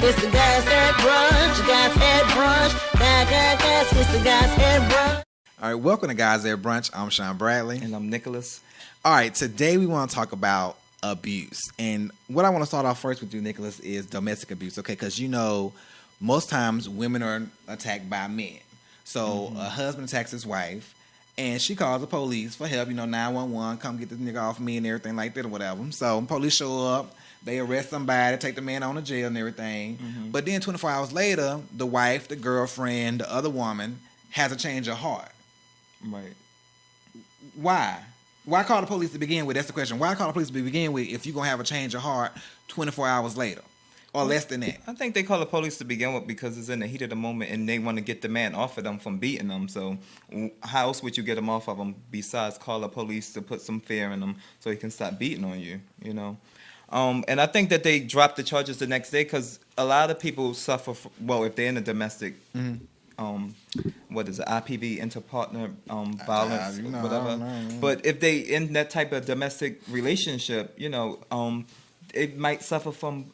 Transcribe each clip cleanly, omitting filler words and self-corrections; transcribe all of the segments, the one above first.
It's the guys at brunch. Guys at brunch. Guys. It's the guys at brunch. All right, welcome to Guys at Brunch. I'm Sean Bradley. And I'm Nicholas. All right, today we want to talk about abuse. And what I want to start off first with you, Nicholas, is domestic abuse, okay? Because, you know, most times women are attacked by men. So a husband attacks his wife, and she calls the police for help, 911, come get this nigga off me and everything like that or whatever. So police show up. They arrest somebody, take the man on to jail and everything. But then 24 hours later, the wife, the girlfriend, the other woman has a change of heart. Right. Why? Why call the police to begin with? That's the question. Why call the police to begin with if you're going to have a change of heart 24 hours later or less than that? I think they call the police to begin with because it's in the heat of the moment and they want to get the man off of them from beating them. So how else would you get them off of them besides call the police to put some fear in them so he can stop beating on you, And I think that they dropped the charges the next day because a lot of people suffer, if they're in a domestic, IPV, interpartner violence, whatever. But if they in that type of domestic relationship, it might suffer from,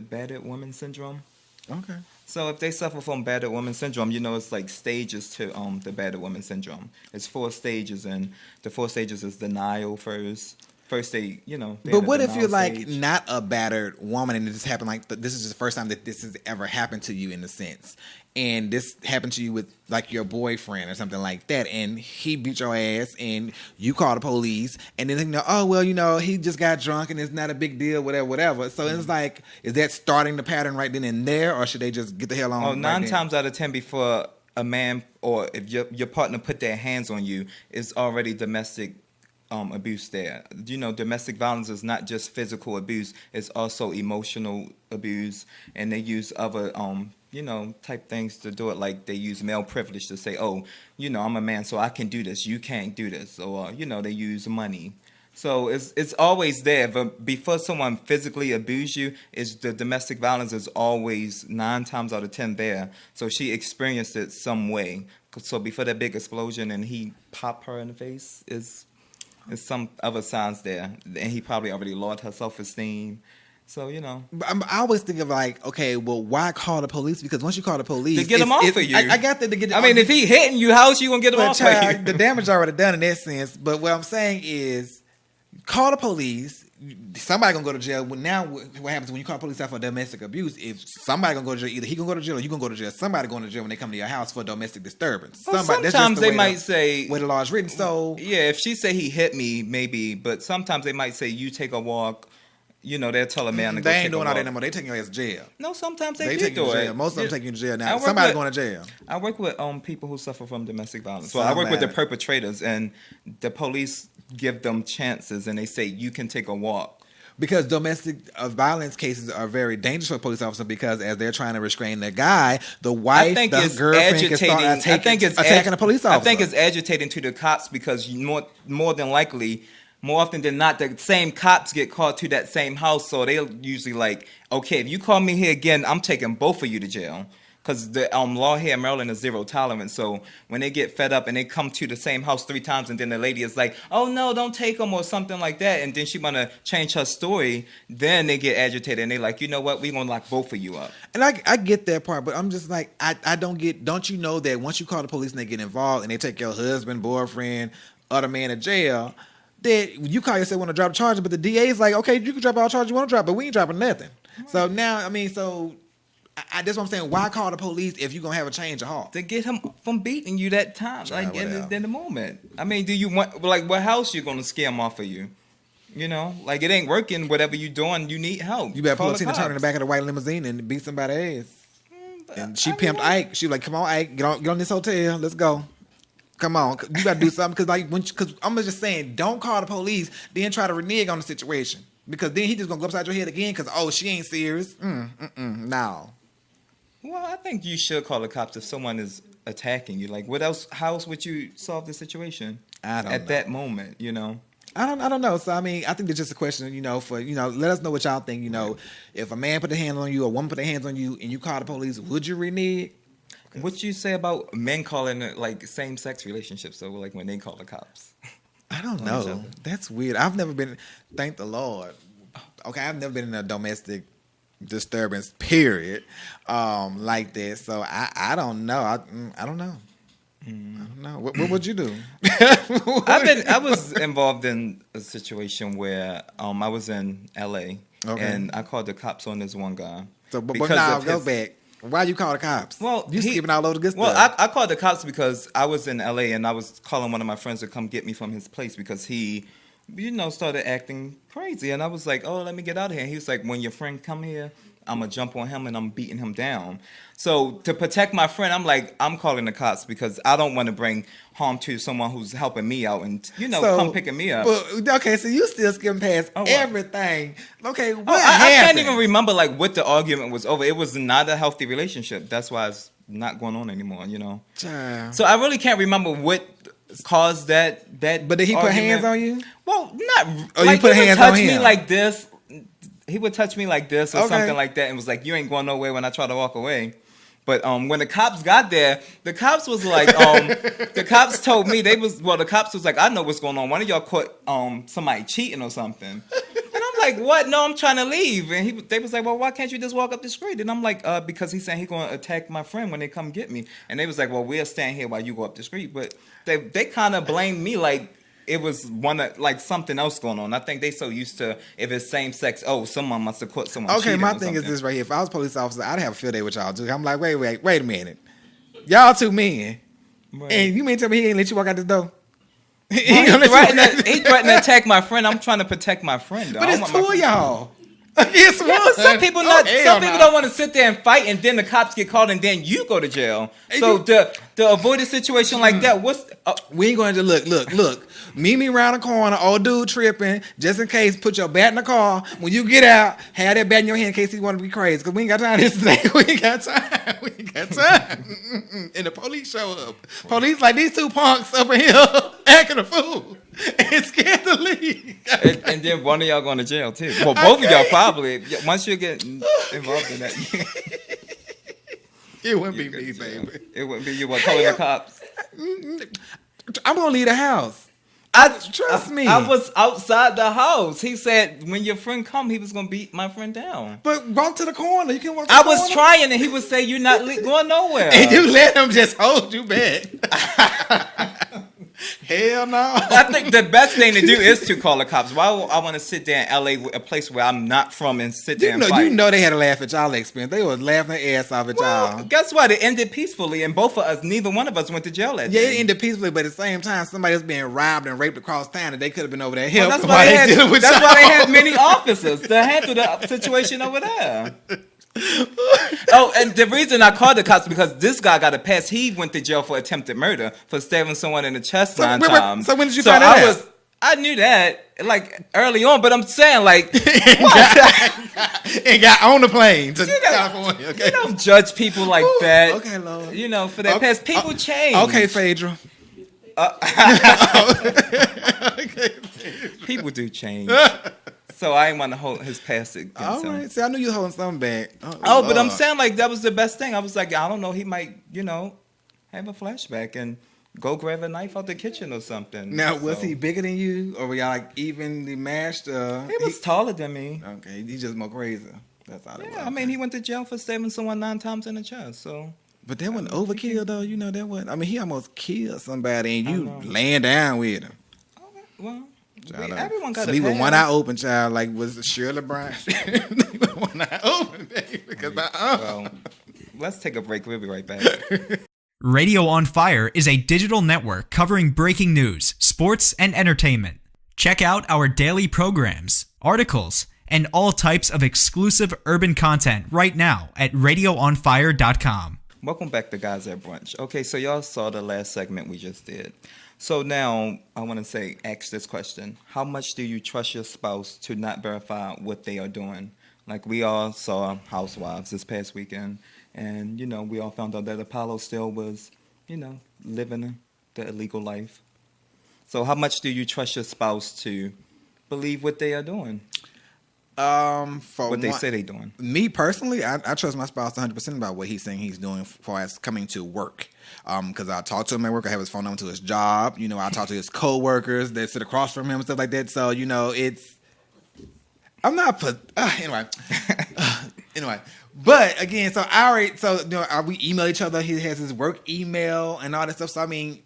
battered woman syndrome. Okay. So if they suffer from battered woman syndrome, it's like stages to the battered woman syndrome. It's 4 stages, and the 4 stages is denial first. First they, But what if you're like not a battered woman and it just happened this is the first time that this has ever happened to you in a sense, and this happened to you with like your boyfriend or something like that, and he beat your ass and you call the police and then he just got drunk and it's not a big deal, whatever. So it's like, is that starting the pattern right then and there, or should they just get the hell on? Oh, 9 times out of 10 before a man or if your partner put their hands on you, is already domestic abuse there. Domestic violence is not just physical abuse, it's also emotional abuse, and they use other type things to do it. Like they use male privilege to say, I'm a man so I can do this, you can't do this, or they use money. So it's always there, but before someone physically abuse you, is the domestic violence is always 9 times out of 10 there. So she experienced it some way. So before that big explosion and he popped her in the face, is some other signs there, and he probably already lost her self-esteem. So, But I always think of like, okay, well, why call the police? Because once you call the police, to get him off of you. I got that to get. If he hitting you, how's you gonna get him off of you? The damage already done in that sense. But what I'm saying is, call the police. Somebody gonna go to jail. Now, what happens when you call police out for domestic abuse? If somebody gonna go to jail, either he gonna go to jail or you gonna go to jail. Somebody going to jail when they come to your house for domestic disturbance. Well, sometimes they might say where the law is written. So yeah, if she say he hit me, maybe. But sometimes they might say you take a walk. They'll tell a man to go take a walk. They ain't doing all that anymore. They taking you to jail. No, sometimes they take do you to it. jail. Most of them take you to jail now. Somebody going to jail. I work with people who suffer from domestic violence. So I work with the perpetrators, and the police give them chances, and they say you can take a walk. Because domestic violence cases are very dangerous for a police officer, because as they're trying to restrain the guy, the wife, the girlfriend can start attacking a police officer. I think it's agitating to the cops because more than likely, more often than not, the same cops get called to that same house. So they'll usually like, okay, if you call me here again, I'm taking both of you to jail. Because the law here in Maryland is 0 tolerance. So when they get fed up and they come to the same house 3 times and then the lady is like, oh, no, don't take them or something like that. And then she want to change her story. Then they get agitated and they're like, you know what? We're going to lock both of you up. And I get that part, but I'm just like, I don't you know that once you call the police and they get involved and they take your husband, boyfriend, other man to jail, that you call yourself want to drop charges, but the DA is like, okay, you can drop all charges you want to drop, but we ain't dropping nothing. Right. So now, that's what I'm saying. Why call the police if you're going to have a change of heart? To get him from beating you that time, in the moment. Do you want, what house you going to scare him off of you? It ain't working, whatever you doing, you need help. You better pull a Tina Turner in the back of the white limousine and beat somebody's ass. And she pimped Ike. She was like, come on, Ike, get on this hotel, let's go. Come on, you got to do something. Because I'm just saying, don't call the police, then try to renege on the situation. Because then he just going to go upside your head again because, she ain't serious. No. Well, I think you should call the cops if someone is attacking you. Like, what else? How else would you solve the situation at that moment? I don't know. So I think it's just a question. For let us know what y'all think. If a man put a hand on you, or a woman put a hands on you, and you call the police, would you renege? What you say about men calling it like same-sex relationships? So like when they call the cops. I don't know. That's weird. I've never been. Thank the Lord. Okay, I've never been in a domestic disturbance, period, like that. So I don't know. I don't know. I don't know. What would you do? I was involved in a situation where I was in LA and I called the cops on this one guy. So, but now go back. Why you call the cops? Well, you skipping all over the good stuff. Well, I called the cops because I was in LA and I was calling one of my friends to come get me from his place because he, started acting crazy. And I was like, oh, let me get out of here. And he was like, when your friend come here, I'm going to jump on him and I'm beating him down. So to protect my friend, I'm calling the cops because I don't want to bring harm to someone who's helping me out and, come picking me up. But, okay, so you still skipping past everything. Okay, what I happened? can't even remember, what the argument was over. It was not a healthy relationship. That's why it's not going on anymore, Child. So I really can't remember what caused that But did he argument. put hands on you? Well, not. Oh, you put hands on him? Me like this. He would touch me like this or something like that and was like, you ain't going nowhere when I try to walk away. But when the cops got there, the cops was like, the cops told me the cops was like, I know what's going on. One of y'all caught somebody cheating or something. And I'm like, what? No, I'm trying to leave. And they was like, well, why can't you just walk up the street? And I'm like, because he's saying he's going to attack my friend when they come get me. And they was like, well, we'll stand here while you go up the street. But they kind of blamed me like it was something else going on. I think they so used to if it's same sex. Oh, someone must have caught someone. Okay, my thing is this right here. If I was a police officer, I'd have a field day with y'all too. I'm like, wait a minute, y'all two men, right. And you mean tell me he ain't let you walk out this door? He threatened to attack my friend. I'm trying to protect my friend. Though. But it's two of y'all. Some people don't want to sit there and fight, and then the cops get called, and then you go to jail. So to avoid a situation like that, we ain't going to look. Meet me around the corner, old dude tripping, just in case. Put your bat in the car. When you get out, have that bat in your hand in case he want to be crazy. Because we ain't got time this today. We ain't got time. And the police show up. Police like these two punks up in here acting a fool. And scared to leave. And then one of y'all going to jail too. Well, both of y'all probably. Once you get involved in that. It wouldn't be me, baby. It wouldn't be you calling the cops. I'm going to leave the house. Trust me. I was outside the house. He said when your friend come, he was going to beat my friend down. But walk to the corner. You can walk to the corner. I was trying, and he would say, you're not going nowhere. And you let him just hold you back. Hell no. I think the best thing to do is to call the cops. Why I want to sit there in LA, a place where I'm not from, and sit there and fight? You know they had to laugh at y'all expense. They was laughing their ass off at y'all. Guess what? It ended peacefully, and both of us, neither one of us went to jail that day. Yeah, it ended peacefully, but at the same time, somebody was being robbed and raped across town, and they could have been over there helping. That's why they had many officers to handle the situation over there. Oh, and the reason I called the cops because this guy got a pass. He went to jail for attempted murder for stabbing someone in the chest 9 times. So when did you find that out? I knew that early on, but I'm saying and got on the plane to California. Okay. You don't judge people like that. Okay, Lord. For that pass, people change. Okay, Phaedra. People do change. So I didn't want to hold his past against him. All right. See, I knew you were holding something back. But I'm saying that was the best thing. I was like, I don't know. He might, have a flashback and go grab a knife out the kitchen or something. Now, was he bigger than you, or were y'all evenly matched? He was taller than me. Okay, he's just more crazy. That's all it was. I mean, he went to jail for stabbing someone 9 times in the chest. So. But that wasn't overkill, though. That wasn't. I mean, he almost killed somebody, and you laying down with him. Okay, well. Everyone got sleep with one eye open, child. Like was Shirley Bryan? One eye open, baby. Because well, let's take a break. We'll be right back. Radio on Fire is a digital network covering breaking news, sports, and entertainment. Check out our daily programs, articles, and all types of exclusive urban content right now at radioonfire.com. Welcome back to Guys at Brunch. Okay, so y'all saw the last segment we just did. So now I want to ask this question. How much do you trust your spouse to not verify what they are doing? Like we all saw Housewives this past weekend. And, we all found out that Apollo still was, living the illegal life. So how much do you trust your spouse to believe what they are doing? For they say they're doing. Me personally, I trust my spouse 100% about what he's saying he's doing as far as coming to work. Because I talk to him at work, I have his phone number to his job. I talk to his co-workers that sit across from him and stuff like that. So, I'm not anyway. Anyway, but again, so we email each other. He has his work email and all that stuff. So I mean,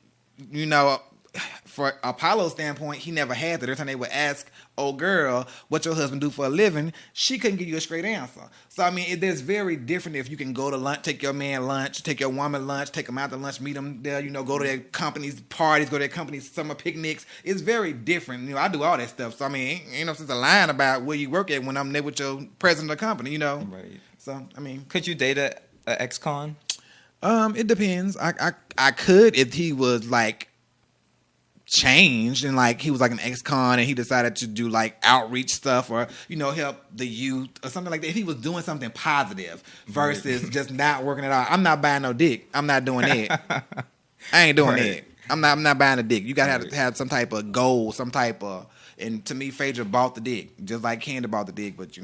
for Apollo's standpoint, he never had that. Every time they would ask, "Oh, girl, what your husband do for a living?" she couldn't give you a straight answer. So I mean, it's very different if you can go to lunch, take your man lunch, take your woman lunch, take them out to lunch, meet them there. Go to their company's parties, go to their company's summer picnics. It's very different. I do all that stuff. So I mean, ain't no sense of lying about where you work at when I'm there with your president of the company. Right. So I mean, could you date a ex-con? It depends. I could if he was like changed and like he was like an ex-con and he decided to do like outreach stuff or help the youth or something like that. If he was doing something positive versus just not working at all. I'm not buying no dick. I'm not doing that. I ain't doing that. I'm not buying a dick. You gotta have to have some type of goal, some type of. And to me, Phaedra bought the dick just like Candy bought the dick, but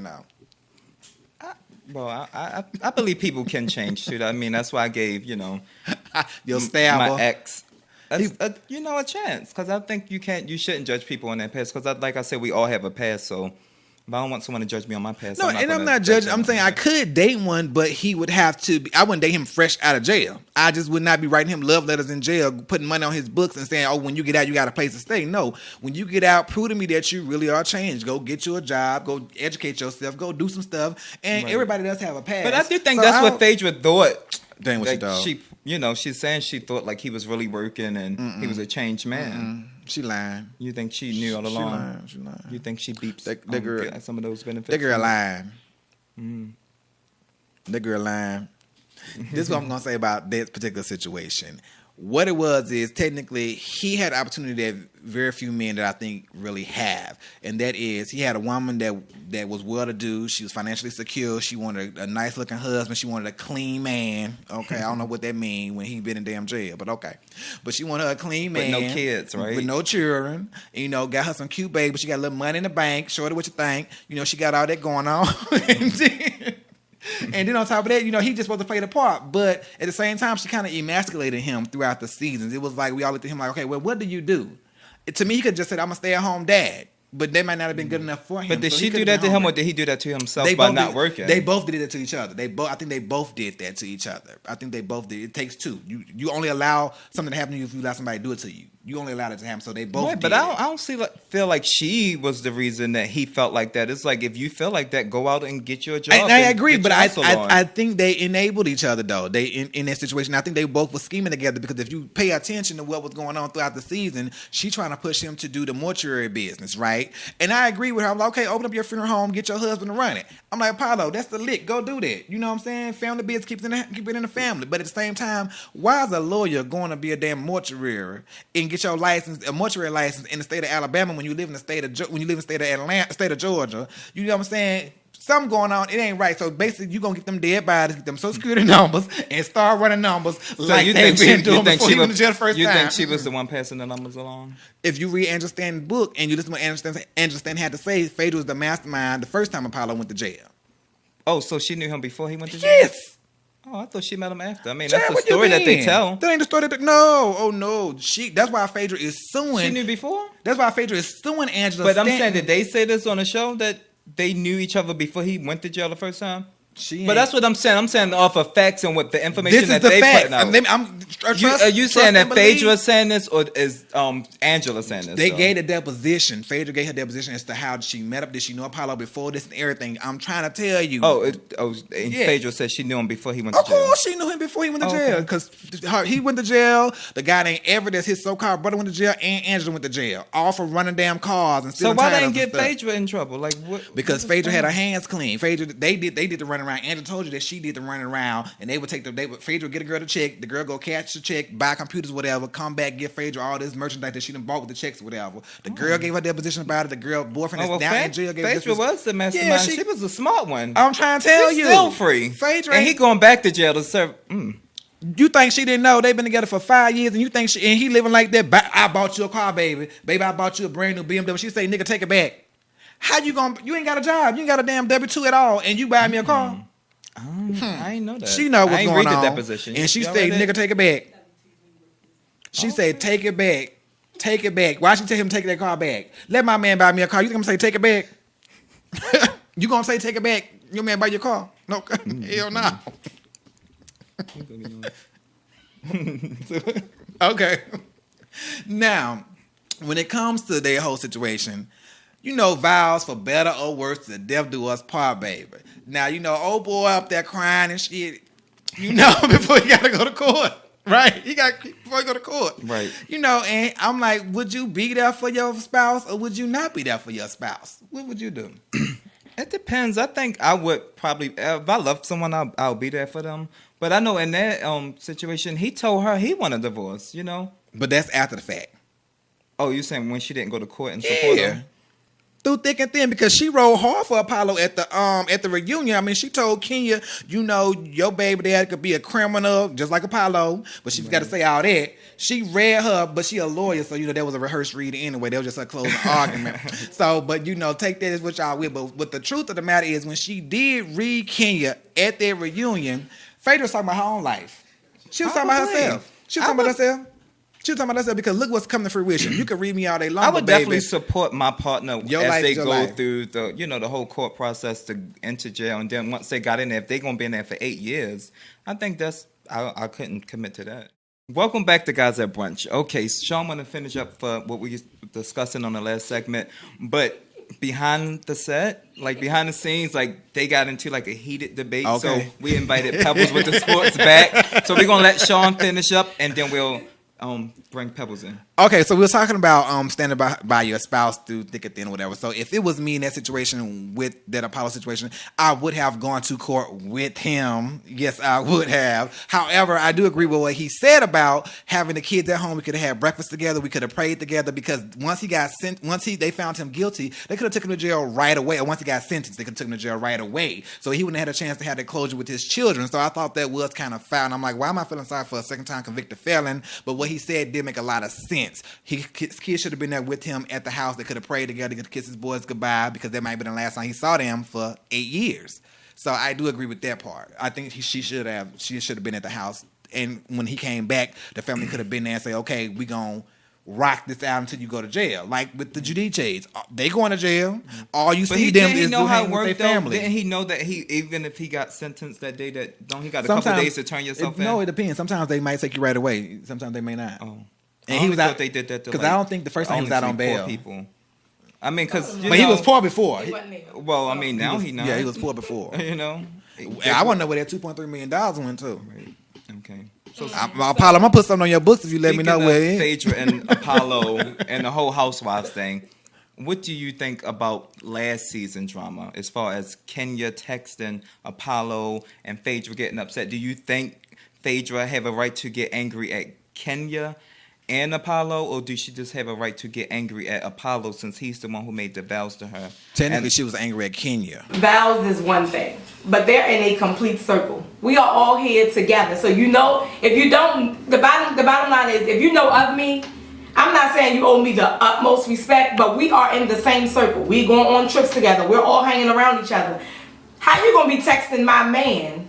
Well, I believe people can change too. I mean, that's why I gave your stabber, my ex. A chance, because I think you shouldn't judge people on their past, because like I said, we all have a past, so if I don't want someone to judge me on my past. No, I'm not judging. I'm saying I could date one, but he would have to I wouldn't date him fresh out of jail. I just would not be writing him love letters in jail, putting money on his books and saying, "Oh, when you get out, you got a place to stay." No, when you get out, prove to me that you really are changed. Go get you a job, go educate yourself, go do some stuff, and everybody does have a past. But I do think that's what Phaedra thought. Dang what she thought. She's saying she thought like he was really working and he was a changed man. She lying. You think she knew all along? She lying. You think she beeps that girl, some of those benefits? That girl lying. That girl lying. This is what I'm going to say about that particular situation. What it was is technically he had opportunity that very few men that I think really have. And that is he had a woman that was well-to-do. She was financially secure. She wanted a nice-looking husband. She wanted a clean man. Okay, I don't know what that means when he been in damn jail, but okay. But she wanted a clean man. With no kids, right? With no children. Got her some cute baby. She got a little money in the bank. Shorty, what you think? She got all that going on. And then on top of that, he just supposed to play the part. But at the same time, she kind of emasculated him throughout the seasons. It was like we all looked at him like, okay, well, what do you do? To me, he could just said, I'm a stay-at-home dad. But they might not have been good enough for him. But did she do that to him, or did he do that to himself by not working? They both did it to each other. I think they both did that to each other. I think they both did. It takes two. You only allow something to happen to you if you allow somebody to do it to you. You only allowed it to happen, so they both did. But I don't feel like she was the reason that he felt like that. It's like, if you feel like that, go out and get you a job. I agree, but I think they enabled each other, though. They in that situation. I think they both were scheming together, because if you pay attention to what was going on throughout the season, she trying to push him to do the mortuary business, right? And I agree with her. I'm like, okay, open up your funeral home, get your husband to run it. I'm like, Apollo, that's the lick. Go do that. You know what I'm saying? Family business, keep it in the family. But at the same time, why is a lawyer going to be a damn mortuary and get your license, a mortuary license, in the state of Alabama when you live in the state of state of Georgia? You know what I'm saying? Something going on. It ain't right. So basically, you gonna get them dead bodies, get them Social Security numbers, and start running numbers like they've been doing before he went to jail the first time. You think she was the one passing the numbers along? If you read Angela Stanton's book and you listen to what Angela Stanton had to say, Phaedra was the mastermind the first time Apollo went to jail. Oh, so she knew him before he went to jail? Yes. Oh, I thought she met him after. I mean, that's the story that they tell. That ain't the story no. Oh no. That's why Phaedra is suing. She knew before? That's why Phaedra is suing Angela But Stanton. I'm saying, did they say this on the show that they knew each other before he went to jail the first time? But that's what I'm saying. I'm saying off of facts and what the information that they putting out. Are you saying that Phaedra is saying this, or is Angela saying this? They gave a deposition. Phaedra gave her deposition as to how she met up. Did she know Apollo before this and everything? I'm trying to tell you. Phaedra said she knew him before he went to jail. Of course she knew him before he went to jail. Because he went to jail. The guy named Everett, that's his so-called brother, went to jail, and Angela went to jail. All for running damn cars and stealing titles. So why they didn't get Phaedra in trouble? Like what? Because Phaedra had her hands clean. Phaedra, they did the running around. Angela told you that she did the running around, and Phaedra would get a girl to check. The girl go catch the check, buy computers, whatever, come back, give Phaedra all this merchandise that she done bought with the checks, whatever. The girl gave her deposition about it. The girl boyfriend is down in jail. Phaedra was the mastermind. Yeah, she was a smart one. I'm trying to tell you, still free. Phaedra, and he going back to jail to serve. You think she didn't know they've been together for 5 years, and you think and he living like that? I bought you a car, baby. I bought you a brand new BMW. She say, nigga, take it back. How you gonna? You ain't got a job. You ain't got a damn W-2 at all, and you buy me a car. I ain't know that. She know what's going on. The deposition. And she said, nigga, take it back. She said, take it back. Take it back. Why she tell him to take that car back? Let my man buy me a car. You think I'm gonna say take it back? You gonna say take it back? Your man buy your car? No, hell no. Okay. Now, when it comes to their whole situation, you know, vows for better or worse, the death do us part, baby. Now, you know, old boy up there crying and shit, you know, before he got to go to court, right? Before he go to court. Right. You know, and I'm like, would you be there for your spouse or would you not be there for your spouse? What would you do? It depends. I think I would probably, if I love someone, I'll be there for them. But I know in that situation, he told her he wanted a divorce, you know? But that's after the fact. Oh, you saying when she didn't go to court and support him? Through thick and thin, because she rode hard for Apollo at the reunion. I mean, she told Kenya, you know, your baby dad could be a criminal just like Apollo, but she got to say all that. She read her, but she a lawyer, so you know that was a rehearsed reading anyway. That was just a closing argument. So, but you know, take that as what y'all with. But the truth of the matter is, when she did read Kenya at their reunion, Phaedra was talking about her own life. She was talking about herself. She was talking about herself. She was talking about herself because look what's coming to fruition. You can read me all day long. I would definitely support my partner your as life, they your go life. through the whole court process to enter jail, and then once they got in there, if they're gonna be in there for 8 years, I think I couldn't commit to that. Welcome back to Guys at Brunch. Okay, Sean, want to finish up for what we were discussing on the last segment, but behind the set, like behind the scenes, like they got into like a heated debate. Okay. So we invited Pebbles with the sports back. So we're gonna let Sean finish up, and then we'll bring Pebbles in. Okay, so we were talking about standing by your spouse through thick and thin or whatever. So if it was me in that situation, with that Apollo situation, I would have gone to court with him. Yes, I would have. However, I do agree with what he said about having the kids at home. We could have had breakfast together. We could have prayed together, because once they found him guilty, they could have taken him to jail right away. Or once he got sentenced, they could have taken him to jail right away. So he wouldn't have had a chance to have that closure with his children. So I thought that was kind of foul. And I'm like, why am I feeling sorry for a second-time convicted felon? But what he said did make a lot of sense. His kids should have been there with him at the house. They could have prayed together, could kiss his boys goodbye, because that might have been the last time he saw them for 8 years. So I do agree with that part. I think she should have been at the house. And when he came back, the family could have been there and say, okay, we gonna rock this out until you go to jail. Like with the Giudices, they going to jail. All you see them is doing with their family. Didn't he know that even if he got sentenced that day, don't he got a couple days to turn yourself in? No, it depends. Sometimes they might take you right away. Sometimes they may not. Oh. And he was out. They did that because I don't think the first time he was out on bail. People. I mean, because but he was poor before. Well, I mean, now he knows. Yeah, he was poor before. You know, I want to know where that $2.3 million went to. Right. Okay. So Apollo, I'm gonna put something on your books if you let me know where it is. Phaedra and Apollo and the whole Housewives thing. What do you think about last season drama as far as Kenya texting Apollo and Phaedra getting upset? Do you think Phaedra have a right to get angry at Kenya and Apollo, or do she just have a right to get angry at Apollo since he's the one who made the vows to her? Technically, she was angry at Kenya. Vows is one thing, but they're in a complete circle. We are all here together. So you know, if you don't, the bottom line is, if you know of me, I'm not saying you owe me the utmost respect, but we are in the same circle. We going on trips together. We're all hanging around each other. How you gonna be texting my man?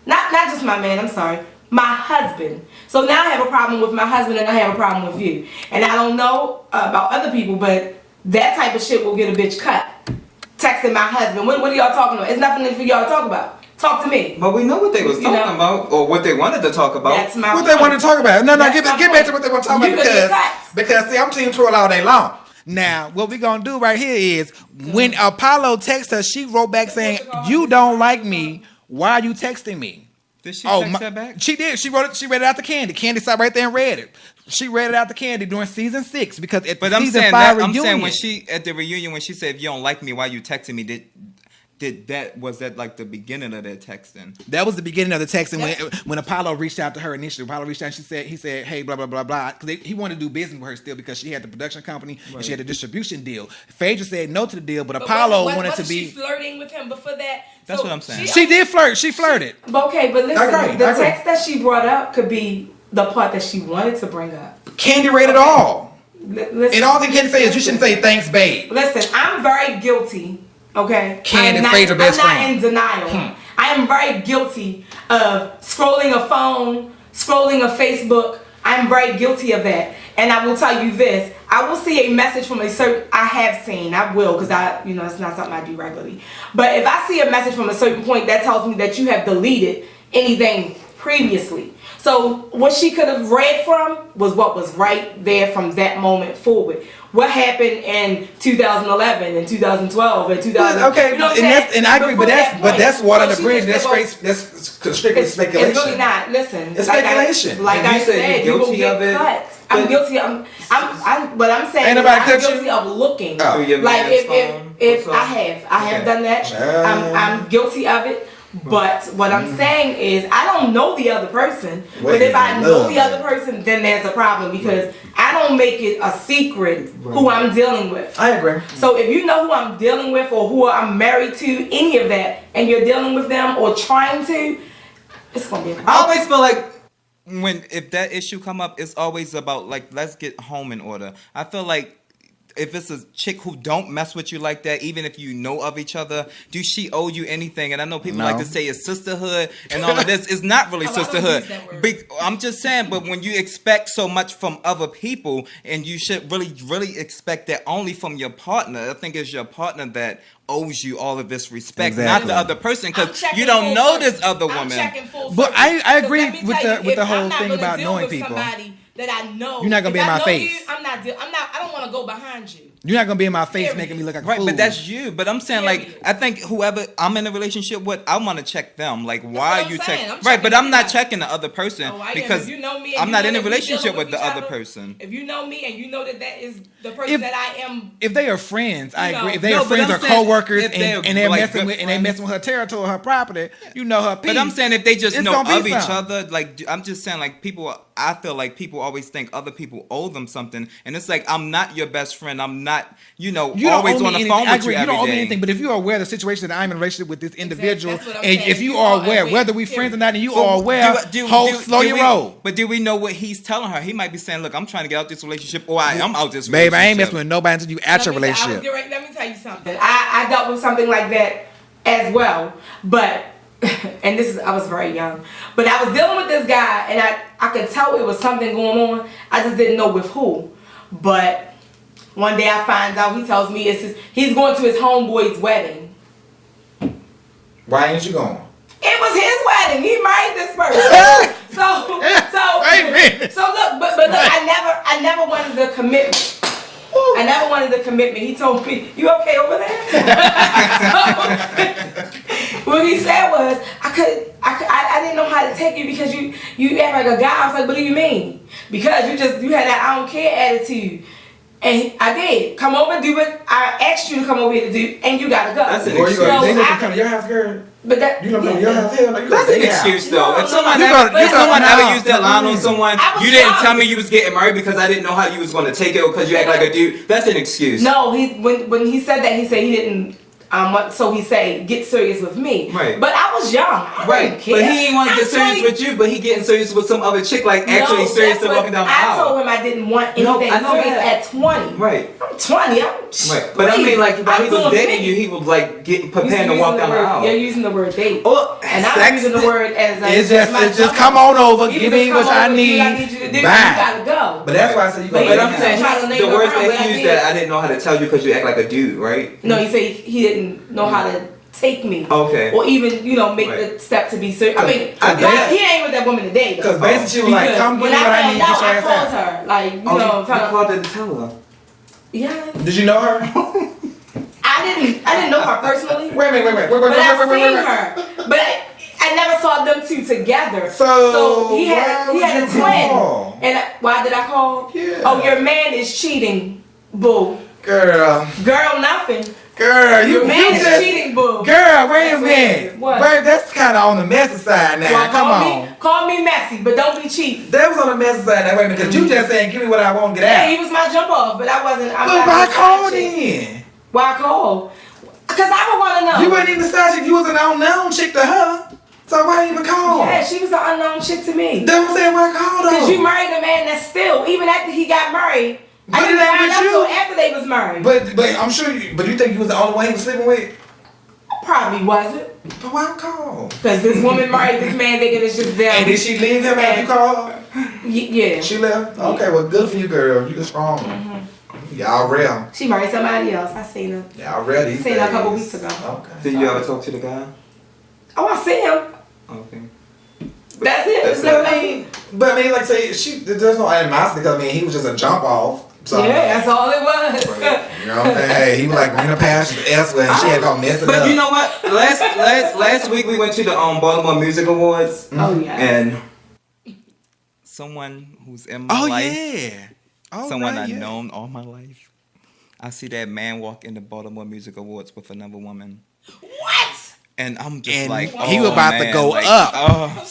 Not just my man, I'm sorry. My husband. So now I have a problem with my husband and I have a problem with you. And I don't know about other people, but that type of shit will get a bitch cut. Texting my husband. What are y'all talking about? It's nothing for y'all to talk about. Talk to me. But we know what they was talking about, or what they wanted to talk about. That's my what point. They wanted to talk about. No, get back to what they want to talk about, because see, I'm team twirl all day long. Now, what we gonna do right here is, when Apollo texts her, she wrote back saying, "You don't like me. Why are you texting me?" Did she text that back? She did. She wrote it. She read it out to Candy. Candy sat right there and read it. She read it out to Candy during season 6, because at the season 5 reunion. I'm saying when she at the reunion, when she said, "If you don't like me, why you texting me?" Was that like the beginning of that texting? That was the beginning of the texting when Apollo reached out to her initially. Apollo reached out and he said, "Hey, blah blah blah blah," because he wanted to do business with her still, because she had the production company and she had a distribution deal. Phaedra said no to the deal, but Apollo wanted to be. She flirting with him before that. That's what I'm saying. She did flirt. She flirted. Okay, but listen, the text that she brought up could be the part that she wanted to bring up. Candy read it all. Listen, and all they can say is, "You shouldn't say thanks, babe." Listen, I'm very guilty. Okay, Candy, Phaedra, best friend. I'm not in denial. I am very guilty of scrolling a phone, scrolling a Facebook. I'm very guilty of that. And I will tell you this, I will see a message from a certain, I have seen, I will, because it's not something I do regularly. But if I see a message from a certain point, that tells me that you have deleted anything previously. So what she could have read from was what was right there from that moment forward. What happened in 2011 and 2012 and 2000? Okay, you know what I'm saying? and I agree, but that's water under the bridge. That's strictly speculation. It's really not. Listen, it's speculation. Like I said, you will get cut. I'm guilty. But I'm saying Ain't nobody I'm cut guilty you? of looking. Oh. Like if I have done that. I'm guilty of it. But what I'm saying is, I don't know the other person. But if I know the other person, then there's a problem because I don't make it a secret who I'm dealing with. I agree. So if you know who I'm dealing with or who I'm married to, any of that, and you're dealing with them or trying to, it's gonna be a problem. I always feel like if that issue come up, it's always about like, let's get home in order. I feel like if it's a chick who don't mess with you like that, even if you know of each other, do she owe you anything? And I know people like to say it's sisterhood and all of this. It's not really sisterhood. I'm just saying, but when you expect so much from other people, and you should really expect that only from your partner. I think it's your partner that owes you all of this respect, not the other person, because you don't know this other woman. But I agree with the whole thing about knowing people. That I know. You're not gonna be in my face. I don't want to go behind you. You're not gonna be in my face making me look like a fool. But that's you. But I'm saying, like, I think whoever I'm in a relationship with, I want to check them. Like, why are you checking? Right, but I'm not checking the other person because you know me I'm not in a relationship with the other person. If you know me and you know that is the person that I am. If they are friends, I agree. If they are friends or co-workers and they're messing with her territory, her property, you know her piece. But I'm saying if they just know of each other, like, I'm just saying, like, I feel like people always think other people owe them something, and it's like, I'm not your best friend. I'm not, always on the phone with you every day. You don't owe me anything, but if you are aware of the situation that I'm in a relationship with this individual, and if you are aware, whether we friends or not, and you are aware, slow your roll. But do we know what he's telling her? He might be saying, look, I'm trying to get out this relationship, or I'm out this relationship. Babe, I ain't messing with nobody until you at your relationship. Let me tell you something. I dealt with something like that as well, but and I was very young, but I was dealing with this guy, and I could tell it was something going on. I just didn't know with who. But one day I find out, he tells me he's going to his homeboy's wedding. Why ain't you going? It was his wedding. He married this person. So look, but look, I never wanted the commitment. I never wanted the commitment. He told me, "You okay over there?" So, what he said was, I didn't know how to take you because you act like a guy. I was like, "What do you mean?" Because you had that I don't care attitude. And I did. Come over, do what I asked you to come over here to do, and you gotta go. That's an excuse. They gonna come to your house, girl. But that you gonna come to your house? Hell, like, that's an excuse, though. If someone ever used that line on someone, you didn't tell me you was getting married because I didn't know how you was gonna take it because you act like a dude. That's an excuse. No, when he said that, he said he didn't. So he said, get serious with me. Right. But I was young. I didn't care. But he ain't want to get serious with you, but he getting serious with some other chick, like actually serious to walking down the aisle. I told him I didn't want anything serious at 20. Right. I'm 20. Right. But I mean, like, when he was dating you, he was like getting prepared to walk down the aisle. You're using the word date. Oh, and I'm using the word as like, it's just come on over, give me what I need. You gotta go. But that's why I said you gotta go. But I'm saying the words that he used that I didn't know how to tell you because you act like a dude, right? No, he said he didn't know how to take me. Okay. Or even, make the step to be serious. I mean, he ain't with that woman today. Because basically she was like, come get what I need, get your ass out. I called her. Like, you called her to tell her. Yeah. Did you know her? I didn't know her personally. Wait. But I've seen her. But I never saw them two together. So he had a twin. And why did I call? Yeah. Oh, your man is cheating, boo. Girl, nothing. Girl, your man is cheating, boo. Girl, wait a minute. What? Babe, that's kind of on the messy side now. Well, come on. Call me messy, but don't be cheap. That was on the messy side now. Wait a minute, because you just saying, give me what I want, get out. Yeah, he was my jump off, but I wasn't. But why call then? Why call? Because I would want to know. You wasn't even the side chick. You was an unknown chick to her. So why even call? Yeah, she was an unknown chick to me. That's what I'm saying, why call though? Because you married a man that's still, even after he got married, I didn't find out until after they was married. But I'm sure but you think you was the only one he was sleeping with? Probably wasn't. But why call? Because this woman married this man thinking it's just them. And did she leave him after you called? Yeah. She left? Okay, well good for you, girl. You was strong. Mm-hmm. Y'all real. She married somebody else. I seen her. Y'all real these Seen her a couple days. weeks ago. Okay. Did you ever talk to the guy? Oh, I see him. Okay. That's it. That's So, it. But I mean, like say, there's no animosity because I mean, he was just a jump off. So, yeah, that's all it was. You know what I'm saying? Hey, he was like green passion S when she had to go mess it up. But you know what? Last week we went to the Baltimore Music Awards. Oh yeah. And someone who's in my life, someone I've known all my life, I see that man walk in the Baltimore Music Awards with another woman. What? And I'm just And like, he was about to go like, up. Oh.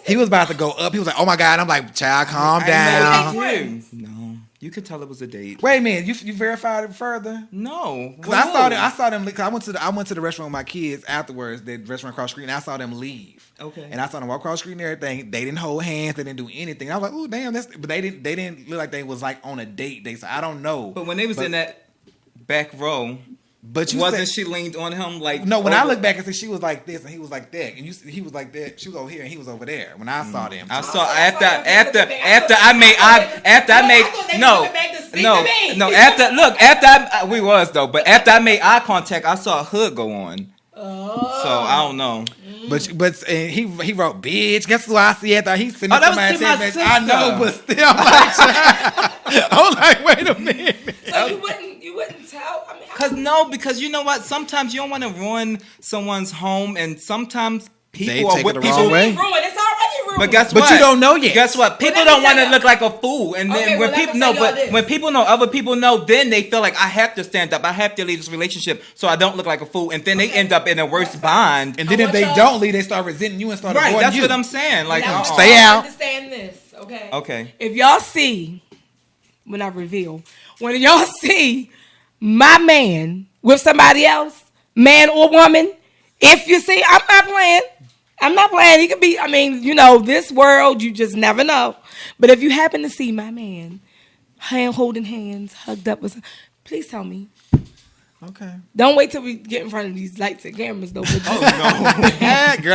He was about to go up. He was like, "Oh my God!" I'm like, "Child, calm down." No, you could tell it was a date. Wait a minute, you verified it further? No, Because I saw them. Cause I went to the restaurant with my kids afterwards. The restaurant across the street, and I saw them leave. Okay. And I saw them walk across the street and everything. They didn't hold hands. They didn't do anything. I was like, "Oh damn!" But they didn't look like they was like on a date. So I don't know. But when they was in that back row. But you wasn't said, she leaned on him like no? When I look back and see, she was like this and he was like that, and he was like that. She was over here and he was over there. When I saw them, I saw after I made after I made eye contact, I saw a hood go on. Oh. So I don't know. But he wrote bitch. Guess who I see after he's sitting that was somebody's to my text sister. I know, but still, I'm like, wait a minute. So you wouldn't tell? I mean, because you know what? Sometimes you don't want to ruin someone's home, and sometimes people They are take with it the people. wrong way. ruined. It's already ruined. But guess what? But you don't know yet. Guess what? People let me don't want tell to you- look like a fool, and then Okay, when well, people let me tell y'all know, this. when people know, other people know, then they feel like I have to stand up. I have to leave this relationship so I don't look like a fool, and then they end up in a worse bind. And then if they don't leave, they start resenting you and start Right, avoiding that's you. what I'm saying. Like, Now, Stay out. Understand this, okay? Okay. If y'all see, when y'all see my man with somebody else, man or woman, if you see, I'm not playing. He could be, this world, you just never know. But if you happen to see my man holding hands, hugged up with, please tell me. Okay. Don't wait till we get in front of these lights and cameras, though. But Girl,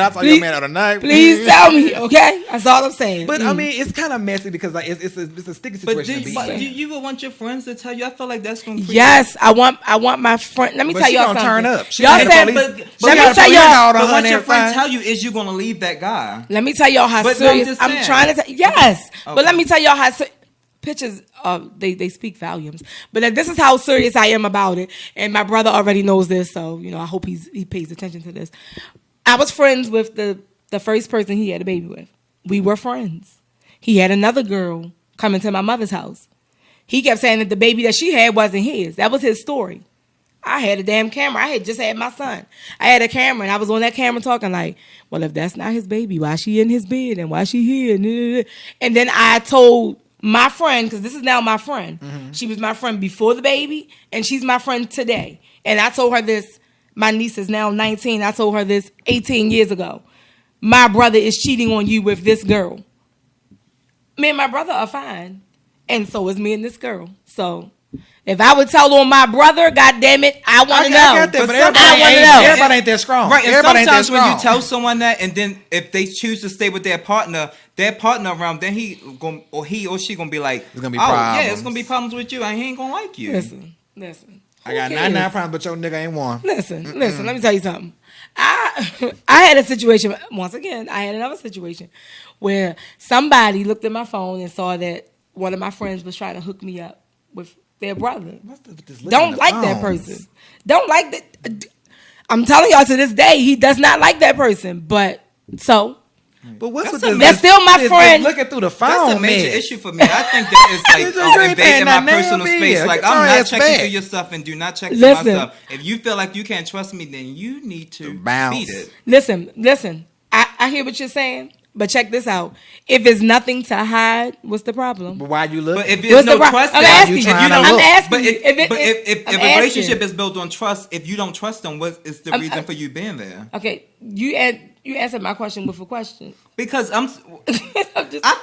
I saw your man the other night. please tell me, okay? That's all I'm saying. But I mean, it's kind of messy because like it's a sticky But situation. you would want your friends to tell you? I feel like that's going to yes, I want my friend. Let me But tell she y'all gonna something. turn up. She Y'all gonna said, have the but police- let got me a tell police y'all. call But on what her your and friend everything. tell you is you're going to leave that guy. Let me tell y'all how But no, I'm serious. just I'm saying. trying to tell. Yes, Okay. but let me tell y'all how pictures. They speak volumes. But this is how serious I am about it, and my brother already knows this. So I hope he pays attention to this. I was friends with the first person he had a baby with. We were friends. He had another girl coming to my mother's house. He kept saying that the baby that she had wasn't his. That was his story. I had a damn camera. I had just had my son. I had a camera, and I was on that camera talking like, well, if that's not his baby, why she in his bed and why she here? And then I told my friend, because this is now my friend. Mm-hmm. She was my friend before the baby, and she's my friend today. And I told her this. My niece is now 19. I told her this 18 years ago. My brother is cheating on you with this girl. Me and my brother are fine. And so is me and this girl. So if I would tell on my brother, God damn it, I want to know. I got that, but everybody ain't that strong. Right, and everybody ain't that sometimes when you strong. tell someone that, and then if they choose to stay with their partner around, then he or she gonna be like, It's gonna be oh problems. yeah, it's gonna be problems with you. He ain't gonna like you. Listen. I got 99 problems, but your nigga ain't one. Listen. Let me tell you something. I had a situation once again. I had another situation where somebody looked at my phone and saw that one of my friends was trying to hook me up with their brother. Don't like that person. Don't like that. I'm telling y'all to this day, he does not like that person. But what's with that's still my friend. Looking through the phone, That's a major man. issue for me. I think that is like invading my personal space. Like, I'm not checking through your stuff and do not check through my stuff. If you feel like you can't trust me, then you need to beat it. Listen. I hear what you're saying, but check this out. If it's nothing to hide, what's the problem? But why you look? But if there's no trust, I'm asking you. I'm asking but you. if a relationship is built on trust, if you don't trust them, what is the reason for you being there? Okay, you answered my question with a question. Because I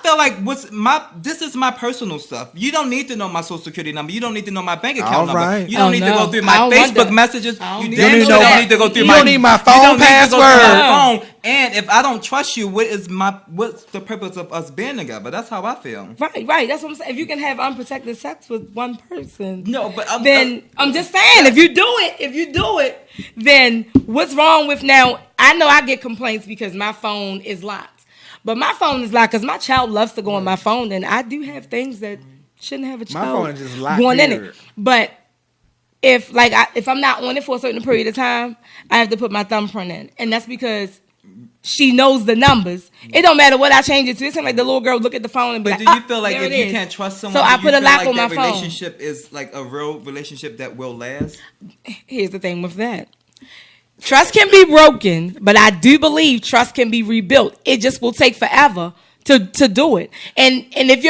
feel like this is my personal stuff. You don't need to know my social security number. You don't need to know my bank account number. You don't need to go through my Facebook messages. You damn sure don't need to go through You don't need my phone password. And if I don't trust you, what's the purpose of us being together? That's how I feel. Right. That's what I'm saying. If you can have unprotected sex with one person, No, but I'm just saying, if you do it, then what's wrong with now? I know I get complaints because my phone is locked, but my phone is locked because my child loves to go on my phone, and I do have things that shouldn't have a child My phone is just locked going in here. it. But if I'm not on it for a certain period of time, I have to put my thumbprint in, and that's because she knows the numbers. It don't matter what I change it to. It's like the little girl look at the phone and be But like, do you feel like if you can't trust someone, so I put a lock on my that phone? Relationship is like a real relationship that will last? Here's the thing with that. Trust can be broken, but I do believe trust can be rebuilt. It just will take forever to do it. And if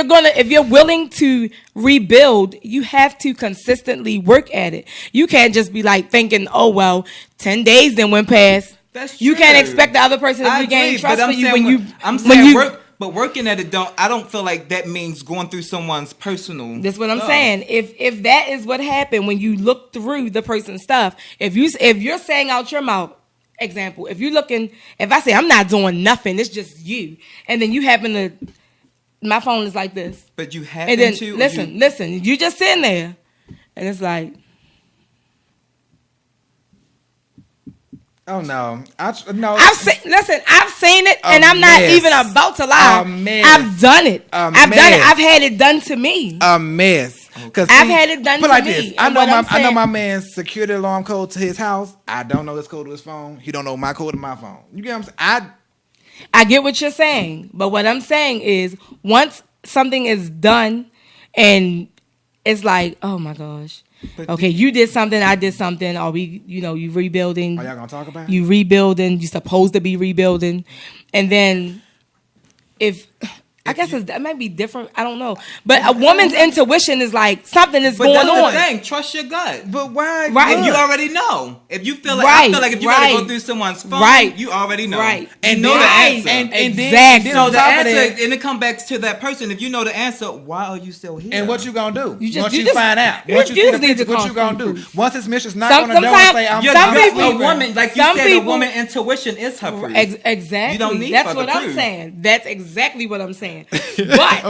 you're willing to rebuild, you have to consistently work at it. You can't just be like thinking, oh well, 10 days then went past. That's you true. can't expect the other person to regain trust for you when you. But working at it I don't feel like that means going through someone's personal. That's what I'm stuff. saying. If that is what happened when you look through the person's stuff, if you're saying out your mouth, example, if I say I'm not doing nothing, it's just you, and then you happen to, my phone is like this. But you happen and then, to listen, you just sitting there, and it's like. Oh no! I've seen it, and I'm not even about to lie. I've done it. I've had it done to me. A mess. Because I've had it done to like me. This. I know my man's security alarm code to his house. I don't know his code to his phone. He don't know my code to my phone. You get what I'm saying? I get what you're saying, but what I'm saying is once something is done, and it's like, oh my gosh. Okay, you did something, I did something. Are we, you rebuilding? Are y'all gonna talk about it? You rebuilding? You supposed to be rebuilding, and then I guess that might be different. I don't know, but a woman's intuition is like something is going on. But that's the thing. Trust your gut. But why? Right, and you already know. If you feel like I feel like if you gotta go through someone's phone, you already know. Right, and you know the answer. And exactly. So the answer, and it comes back to that person. If you know the answer, why are you still here? And what you gonna do? Once you find out, once you see the picture, what you gonna do? Once his mission's not gonna say, I'm a woman, like you said, a woman intuition is her proof. Exactly. You don't need That's what I'm saying. That's exactly what I'm saying. But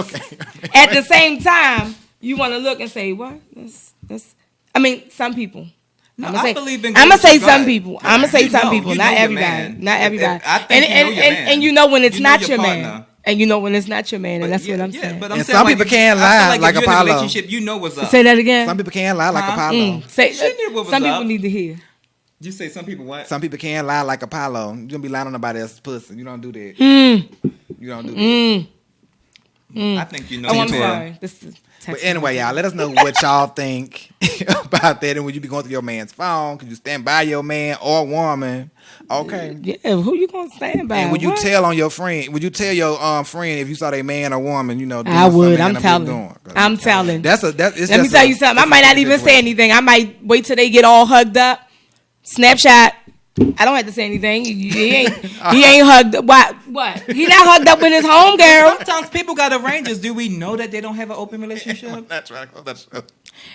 at the same time, you want to look and say, what? That's. I mean, some people. No, I'm gonna say some people. I'm gonna say some people. Not everybody. Not everybody. And you know when it's not your man. And you know when it's not your man, and that's what I'm saying. But and some people can't lie like Apollo. Relationship, you know what's up. Say that again. Some people can't lie like Apollo. Some people need to hear. You say some people what? Some people can't lie like Apollo. You don't be lying on nobody else's pussy. You don't do that. You don't do that. I think you know. Oh, I'm sorry. But anyway, y'all, let us know what y'all think about that. And when you be going through your man's phone, could you stand by your man or woman? Okay. Yeah, who you gonna stand by? And would you tell on your friend? Would you tell your friend if you saw a man or woman? Doing I would. I'm telling. I'm telling. Let me tell you something. I might not even say anything. I might wait till they get all hugged up. Snapshot. I don't have to say anything. He ain't hugged up. What? He not hugged up with his homegirl. Sometimes people got arrangements. Do we know that they don't have an open relationship? That's right. That's true.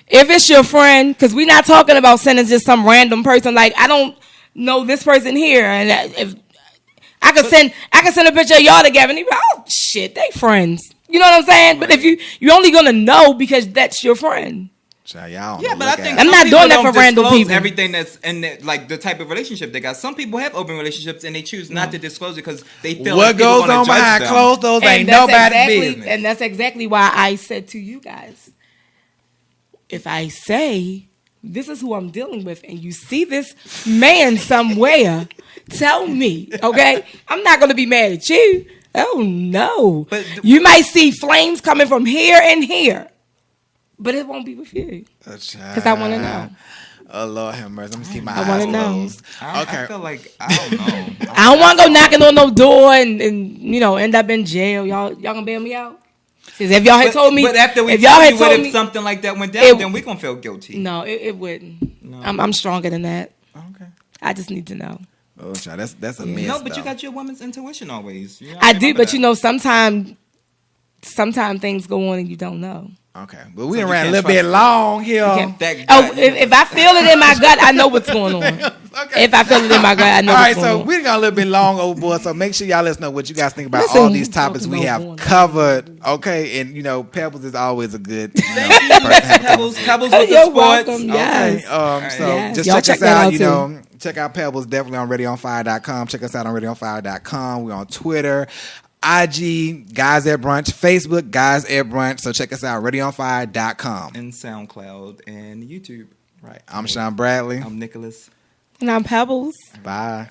If it's your friend, because we're not talking about sending just some random person. Like, I don't know this person here, and if I could send a picture of y'all together, and he be like, oh shit, they friends. You know what I'm saying? Right. But if you're only gonna know because that's your friend. Y'all but I think I'm not doing that for random people. Everything that's in like the type of relationship they got. Some people have open relationships and they choose not to disclose it because they feel what goes on behind closed doors ain't nobody's business. And that's exactly why I said to you guys, if I say this is who I'm dealing with, and you see this man somewhere, tell me, okay? I'm not gonna be mad at you. Oh no, but you might see flames coming from here and here. But it won't be with you. Because I want to know. Oh, Lord have mercy. I'm just keep my eyes closed. Okay. I feel like, I don't know. I don't want to go knocking on no door and end up in jail. Y'all going to bail me out? Because if y'all had told me. But after we tell you if something like that went down, then we're going to feel guilty. No, it wouldn't. No. I'm stronger than that. Okay. I just need to know. Oh, child, that's a mess. No, but you got your woman's intuition always. I do, but sometimes things go on and you don't know. Okay, but we So you ran a can't little bit trust long here. If I feel it in my gut, I know what's going on. If I feel it in my gut, I know All what's right, going so on. we got a little bit long, old boy. So make sure y'all let us know what you guys think about Listen, all these topics we talking have about covered. Okay, and Pebbles is always a good. Thank you, Pebbles. Pebbles with the You're sports. welcome. Okay, Yes. so Yes. just Y'all check us that out. out, too. Check out Pebbles definitely on RadioOnFire.com. Check us out on RadioOnFire.com. We're on Twitter, IG, Guys at Brunch, Facebook, Guys at Brunch. So check us out, RadioOnFire.com. And SoundCloud and YouTube. Right. I'm Sean Bradley. I'm Nicholas. And I'm Pebbles. Bye.